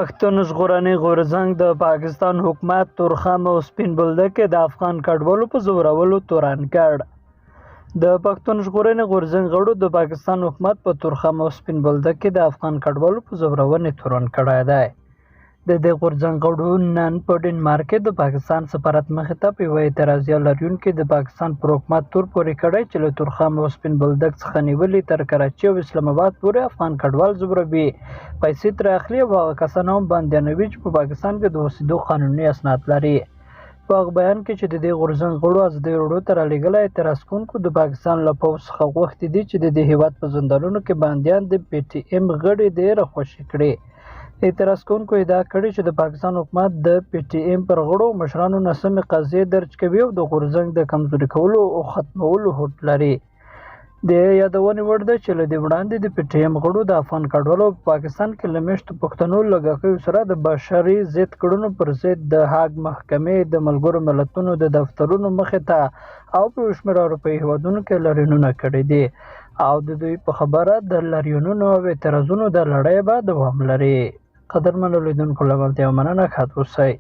پښتون ژغورنې غورځنګ د پاکستان حکومت تورخم او سپین بولدک د افغان کډوالو په زورولو تورن کړ. د پښتون ژغورنې غورځنګ غړو د پاکستان حکومت په تورخم او سپین بولدک کې د افغان کډوالو په زورونې تورن کړی دی. د دې غورځنګ غړو نن په ډنمارک کې د پاکستان سفارت مخې ته په یوه اعتراضیه لرونکي د پاکستان پر حکومت تور پورې کړی چې له تورخم او سپین بولدک څخه نیولې تر کراچۍ او اسلام آباد پورې افغان کډوال ځوروي، پیسې ترې اخلي او هغه کسان هم بندیانوي چې په پاکستان کې د اوسېدو قانوني اسناد لري. په هغه بیان کې چې د دې غورځنګ غړو ازادي راډیو ته رالیږلی، اعتراض کوونکو د پاکستان له پوځ څخه غوښتي دي چې د دې هېواد په زندانونو کې بندیان د پي ټي ایم غړي ډېره خوشي کړي. اعتراض کوونکو ادعا کړې چې د پاکستان حکومت د پي ټي ایم پر غړو او مشرانو ناسمې قضیې درج کوي او د غورځنګ د کمزوري کولو او ختمولو هوډ لري. د یادونې وړ ده چې له دې وړاندې د پي ټي ایم غړو د افغان کډوالو په پاکستان کې له میشتو پښتنو له ګواښیو سره د بشري ضد کړنو پر ضد د هاګ محکمې د ملګرو ملتونو د دفترونو مخې ته او په یو شمېر اروپایي هېوادونو کې لاریونونه کړي دي او د دوی په خبره د لاریونونو او اعتراضونو د لړۍ به دوام لري. قدرمنو لیدونکو له ملتیا مننه، ښاد اوسئ.